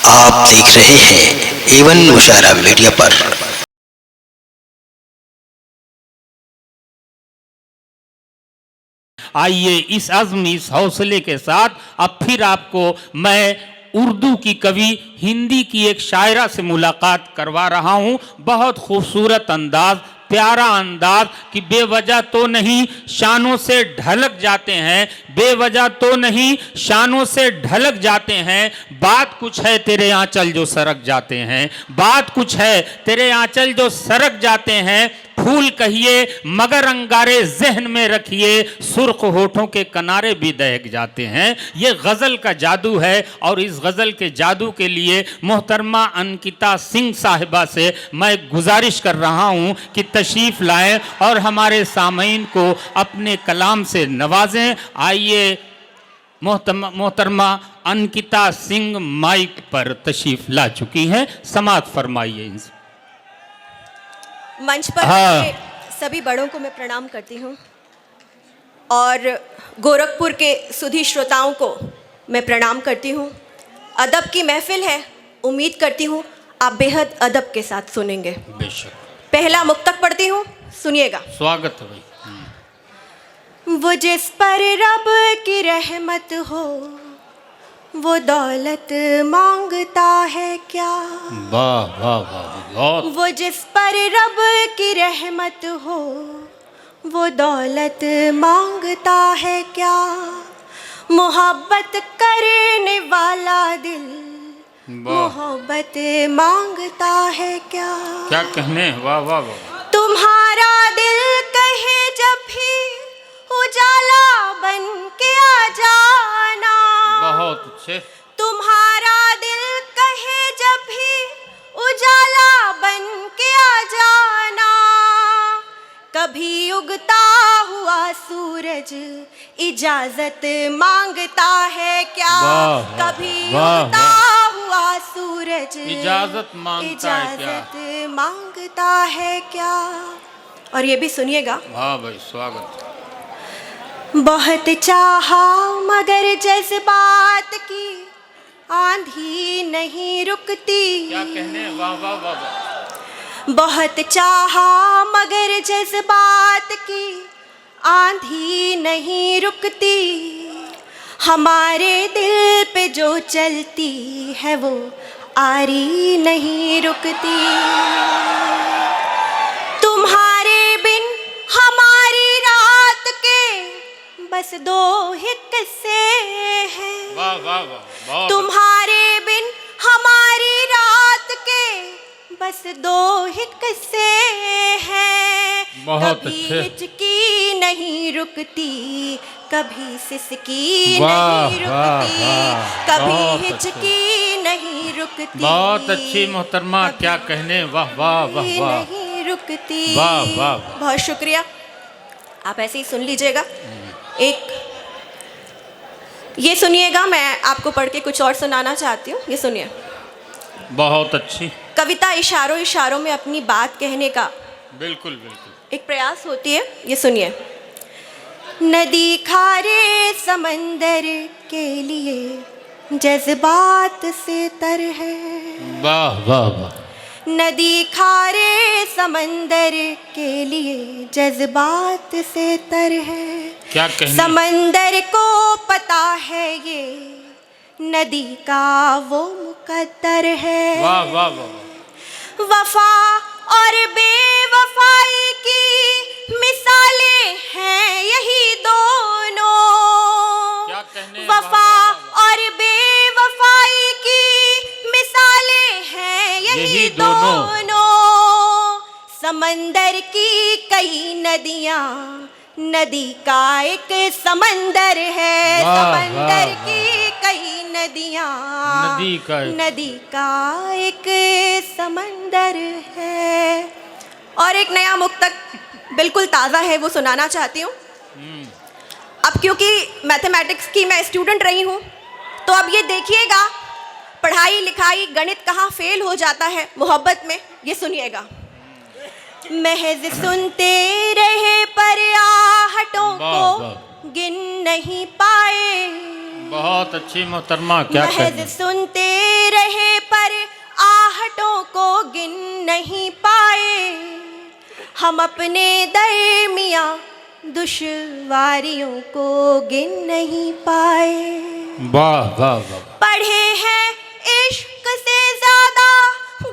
आप देख रहे हैं एवन मुशायरा मीडिया पर। आइए इस अज़्म, इस हौसले के साथ अब फिर आपको मैं उर्दू की कवि, हिंदी की एक शायरा से मुलाकात करवा रहा हूँ। बहुत खूबसूरत अंदाज, प्यारा अंदाज कि बेवजह तो नहीं शानों से ढलक जाते हैं, बेवजह तो नहीं शानों से ढलक जाते हैं। बात कुछ है तेरे आंचल जो सरक जाते हैं, बात कुछ है तेरे आंचल जो सरक जाते हैं। फूल कहिए मगर अंगारे जहन में रखिए, सुर्ख होठों के किनारे भी दहक जाते हैं। ये गज़ल का जादू है और इस गज़ल के जादू के लिए मोहतरमा अंकिता सिंह साहिबा से मैं गुजारिश कर रहा हूँ कि तशरीफ़ लाएं और हमारे सामीन को अपने कलाम से नवाजें। आइए मोहतरमा अंकिता सिंह माइक पर तशरीफ़ ला चुकी हैं, समाअत फरमाइए इनसे। मंच पर सभी बड़ों को मैं प्रणाम करती हूँ और गोरखपुर के सुधी श्रोताओं को मैं प्रणाम करती हूँ। अदब की महफिल है, उम्मीद करती हूँ आप बेहद अदब के साथ सुनेंगे। बेशक। पहला मुक्तक पढ़ती हूँ, सुनिएगा। स्वागत है भाई। वो जिस पर रब की रहमत हो वो दौलत मांगता है क्या। वाह वाह वाह। वो जिस पर रब की रहमत हो वो दौलत मांगता है क्या। मोहब्बत करने वाला दिल मोहब्बत मांगता है क्या। क्या कहने, वाह वाह वाह। तुम्हारा दिल कहे जब भी उजाला बन के आ जाना। बहुत अच्छे। तुम्हारा दिल कहे जब भी उजाला बन के आ जाना। कभी उगता हुआ सूरज इजाजत मांगता है क्या। कभी उगता हुआ सूरज इजाजत मांगता है क्या। और ये भी सुनिएगा। हाँ भाई, स्वागत। बहुत चाहा मगर जज्बात की आंधी नहीं रुकती। क्या कहने, वाह वाह वाह वाह। बहुत चाहा मगर जज्बात की आंधी नहीं रुकती। हमारे दिल पे जो चलती है वो आरी नहीं रुकती। तुम्हारे बिन हमारी रात के बस दो ही किस्से हैं। वाह वाह वाह। तुम्हारे बिन हमारी रात के बस दो ही किस्से हैं। कभी हिचकी नहीं रुकती, कभी सिसकी नहीं रुकती, कभी हिचकी नहीं रुकती। बहुत अच्छी मोहतरमा, क्या कहने, वाह वाह वाह वाह। नहीं रुकती, वाह वाह। बहुत शुक्रिया। आप ऐसे ही सुन लीजिएगा। एक ये सुनिएगा, मैं आपको पढ़ के कुछ और सुनाना चाहती हूँ, ये सुनिए। बहुत अच्छी कविता इशारों इशारों में अपनी बात कहने का बिल्कुल बिल्कुल एक प्रयास होती है, ये सुनिए। नदी खारे समंदर के लिए जज्बात से तर है। वाह वाह वाह। नदी खारे समंदर के लिए जज्बात से तर है। क्या कहने। समंदर को पता है ये नदी का वो मुकद्दर है। वाह वाह वाह। वफा और बेवफाई की मिसालें हैं यही दोनों। क्या कहने। वफा और बेवफाई की मिसालें हैं यही दोनों। समंदर की कई नदियाँ नदी का एक समंदर है। समंदर की कई नदियाँ नदी का एक समंदर है। और एक नया मुक्तक बिल्कुल ताज़ा है, वो सुनाना चाहती हूँ। अब क्योंकि मैथमेटिक्स की मैं स्टूडेंट रही हूँ तो अब ये देखिएगा पढ़ाई लिखाई गणित कहाँ फेल हो जाता है मोहब्बत में। ये सुनिएगा। महज सुनते रहे पर आहटों को गिन नहीं पाए। बहुत अच्छी मोहतरमा, क्या महज कहने। सुनते रहे पर आहटों को गिन नहीं पाए, हम अपने दरमियां दुश्वारियों को गिन नहीं पाए। वाह वाह वाह। पढ़े हैं इश्क से ज्यादा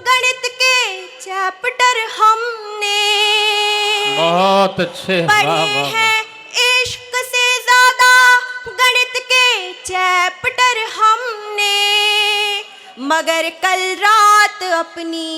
गणित के चैप्टर हमने, बहुत अच्छे, वाह पढ़े वाह वाह। हैं इश्क से ज्यादा गणित के चैप्टर हमने, मगर कल रात अपनी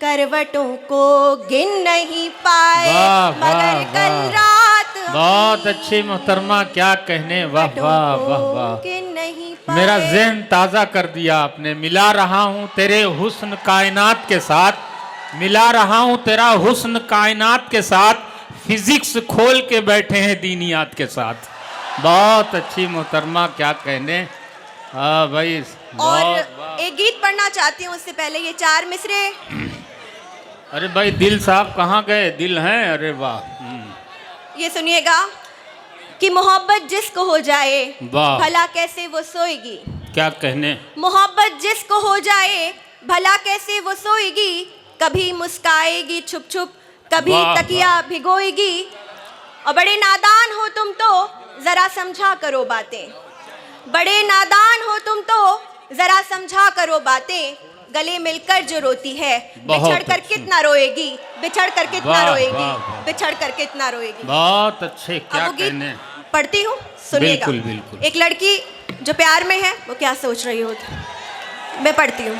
करवटों को गिन नहीं पाए। वाह, मगर वाह, कल वाह। रात बहुत अच्छी मोहतरमा, क्या कहने, वाह वाह वाह वाह। गिन नहीं पाए। मेरा ज़हन ताज़ा कर दिया आपने। मिला रहा हूँ तेरे हुस्न कायनात के साथ, मिला रहा हूँ तेरा हुस्न कायनात के साथ, फिजिक्स खोल के बैठे हैं दीनियात के साथ। बहुत अच्छी मोहतरमा, क्या कहने। हाँ भाई, और बहुत वाह। एक गीत पढ़ना चाहती हूँ उससे पहले ये 4 मिसरे। अरे भाई दिल साहब कहाँ गए, दिल हैं, अरे वाह। ये सुनिएगा कि मोहब्बत जिसको हो जाए वाह। भला कैसे वो सोएगी। क्या कहने। मोहब्बत जिसको हो जाए भला कैसे वो सोएगी, कभी मुस्काएगी छुप छुप, कभी वाह, तकिया भिगोएगी। और बड़े नादान हो तुम तो जरा समझा करो बातें, बड़े नादान हो तुम तो जरा समझा करो बातें, गले मिलकर जो रोती है बिछड़ कर अच्छी। कितना रोएगी, बिछड़ कर कितना वाह, रोएगी, वाह, वाह। बिछड़ कर कितना रोएगी। बहुत अच्छे, क्या अब वो गीत कहने। पढ़ती हूँ, सुनिएगा। बिल्कुल, बिल्कुल। एक लड़की जो प्यार में है वो क्या सोच रही होती, मैं पढ़ती हूँ।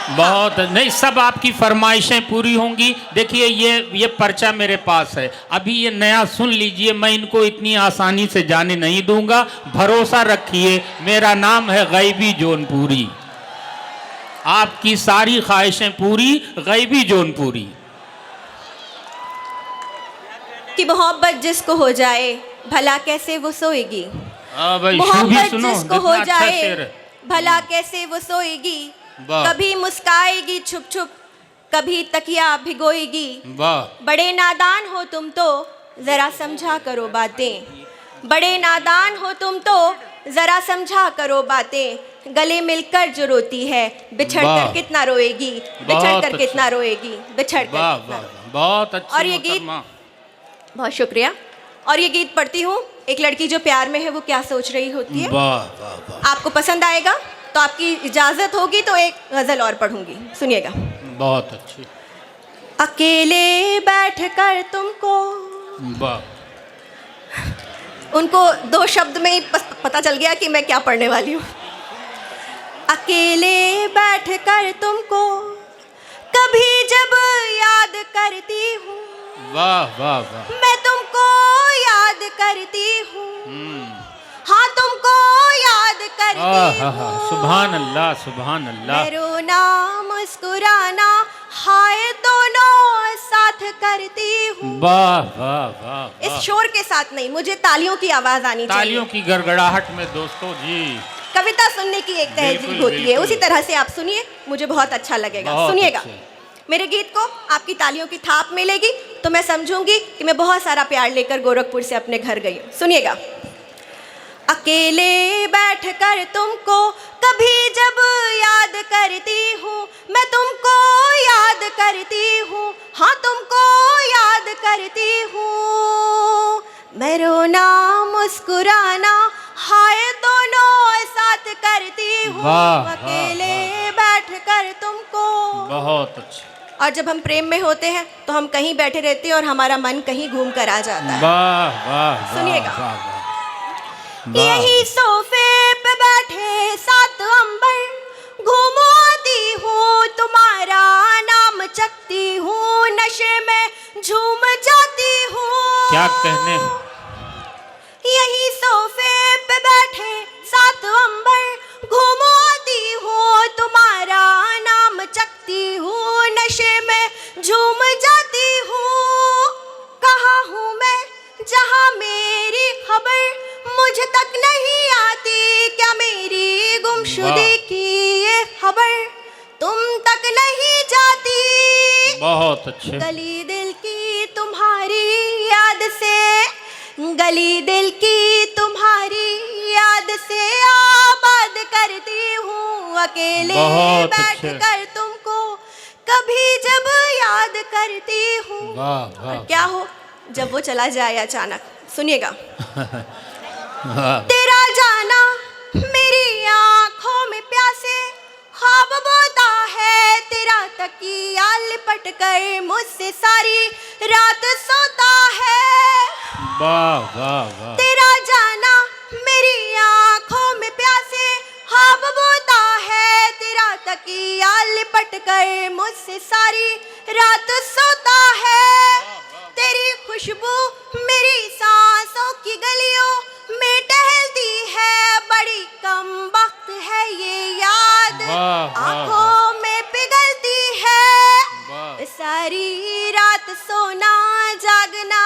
बहुत नहीं, सब आपकी फरमाइशें पूरी होंगी। देखिए ये पर्चा मेरे पास है, अभी ये नया सुन लीजिए, मैं इनको इतनी आसानी से जाने नहीं दूंगा, भरोसा रखिए। मेरा नाम है गैबी जौनपुरी, आपकी सारी ख्वाहिशें पूरी, गैबी जौनपुरी। कि मोहब्बत जिसको हो जाए भला कैसे वो सोएगी, हाँ भाई, शुभी मोहब्बत सुनो, जिसको हो कितना अच्छा जाए शेर है। भला कैसे वो सोएगी, वाह। कभी मुस्काएगी छुप छुप, कभी तकिया भिगोएगी। वाह। बड़े नादान हो तुम तो जरा समझा करो बातें, बड़े नादान हो तुम तो जरा समझा करो बातें, गले मिलकर जो रोती है बिछड़ वाह। कर कितना रोएगी, बिछड़ बहुत कर अच्छा। कितना रोएगी, बिछड़ कर वाह कितना वाह, रोएगी। बहुत अच्छी और ये गीत मोहतरमा। बहुत शुक्रिया। और ये गीत पढ़ती हूँ, एक लड़की जो प्यार में है वो क्या सोच रही होती है। वाह वाह वाह, आपको पसंद आएगा तो आपकी इजाजत होगी तो एक गजल और पढ़ूंगी, सुनिएगा। बहुत अच्छी। अकेले बैठकर तुमको, वाह। उनको 2 शब्द में ही पता चल गया कि मैं क्या पढ़ने वाली हूँ। अकेले बैठकर तुमको कभी जब याद करती हूँ, वाह वाह वाह। मैं तुमको याद करती हूँ, हाँ तुमको याद करती हूँ। सुभान अल्लाह, सुभान अल्लाह। मैं रोना मुस्कुराना हाय दोनों साथ करती हूँ। वाह वाह वाह। इस शोर के साथ नहीं, मुझे तालियों की आवाज आनी चाहिए। तालियों की गड़गड़ाहट में दोस्तों जी। कविता सुनने की एक तहजीब बिल्कुल, होती है, बिल्कुल। उसी तरह से आप सुनिए, मुझे बहुत अच्छा लगेगा। बहुत सुनिएगा, अच्छे। मेरे गीत को आपकी तालियों की थाप मिलेगी तो मैं समझूंगी कि मैं बहुत सारा प्यार लेकर गोरखपुर से अपने घर गई हूँ। सुनिएगा। अकेले बैठकर तुमको कभी जब याद करती हूँ, मैं तुमको याद करती हूँ, हाँ तुमको याद करती हूँ। मैं रोना मुस्कुराना हाय दोनों साथ करती हूँ। वाह, अकेले बैठकर तुमको। बहुत अच्छे। और जब हम प्रेम में होते हैं तो हम कहीं बैठे रहते हैं और हमारा मन कहीं घूम कर आ जाता है। वाह वाह। सुनिएगा। वाह, वाह, वाह। यही सोफे पे बैठे 7 अंबर घूमती हूँ, तुम्हारा नाम चखती हूँ, नशे में झूम जाती हूँ। क्या कहने। यही सोफे पे बैठे 7 अंबर घूमती हूँ, तुम्हारा नाम चखती हूँ, नशे में झूम जाती हूँ। कहाँ हूँ मैं जहाँ मेरी खबर मुझे तक नहीं आती, क्या मेरी गुमशुदगी की ये खबर तुम तक नहीं जाती। बहुत अच्छे। गली दिल की तुम्हारी याद से, गली दिल की तुम्हारी याद से करती हूँ अकेले बहुत बैठ अच्छे। कर तुमको कभी जब याद करती हूँ। वाह वाह क्या हो जब वो चला जाए अचानक, सुनिएगा। वाह। तेरा जाना मेरी आंखों में प्यासे ख्वाब बोता है, तेरा तकिया लिपट कर मुझसे सारी रात सोता है। वाह वाह वाह। तेरा जाना मेरी आंखों में प्यासे ख्वाब बोता है, तेरा तकिया लिपट कर मुझसे सारी रात सोता है। तेरी खुशबू मेरी सांसों की गलियों में टहलती है, बड़ी कम वक्त है ये याद आंखों में पिघलती है। सारी रात सोना जागना,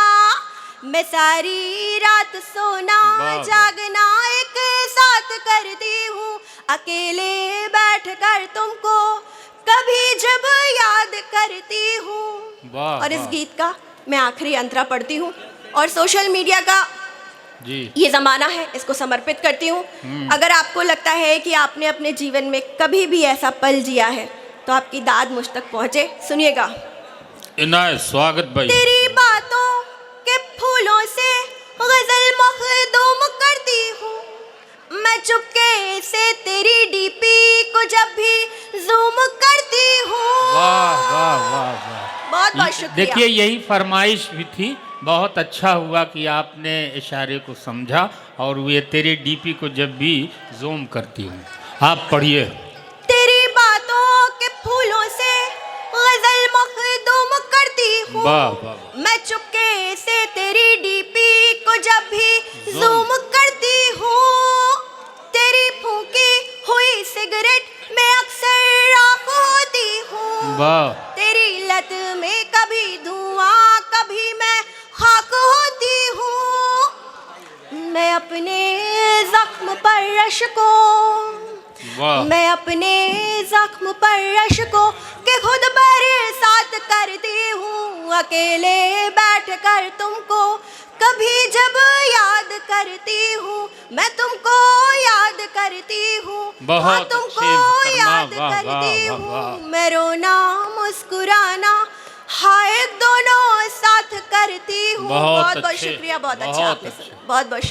मैं सारी रात सोना जागना एक साथ करती हूँ अकेले बैठ कर तुमको कभी जब याद करती हूँ। और इस गीत का मैं आखिरी अंतरा पढ़ती हूँ और सोशल मीडिया का जी ये ज़माना है, इसको समर्पित करती हूँ। अगर आपको लगता है कि आपने अपने जीवन में कभी भी ऐसा पल जिया है तो आपकी दाद मुझ तक पहुँचे, सुनिएगा। इनायत, स्वागत भाई। तेरी बातों के फूलों से गजल मखदूम करती हूँ, मैं चुपके से तेरी डीपी को जब भी जूम करती हूँ। वाह वाह वाह वाह। बहुत बहुत शुक्रिया। देखिए यही फरमाइश भी थी, बहुत अच्छा हुआ कि आपने इशारे को समझा और ये तेरी डीपी को जब भी जूम करती हूँ। आप पढ़िए। तेरी बातों के फूलों से गजल मखदूम करती हूँ, वाह वाह। मैं चुपके से तेरी डीपी को जब भी जूम करती हूँ। तेरी फूंकी हुई सिगरेट में अक्सर राख होती हूँ, वाह। तेरी लत में कभी धुआं कभी मैं खाक होती हूँ। मैं अपने जख्म पर रश्कों, मैं अपने जख्म पर रश्कों के खुद बरसात करती हूँ अकेले बैठ कर तुमको कभी जब याद करती हूँ, मैं तुमको याद करती हूँ, बहुत तुमको अच्छी याद वाह, वाह, करती वाह, हूँ। वाह। मैं रोना मुस्कुराना हाय दोनों साथ करती हूँ। बहुत बहुत अच्छे, शुक्रिया, बहुत अच्छा बहुत आपने अच्छे। सुना, बहुत बहुत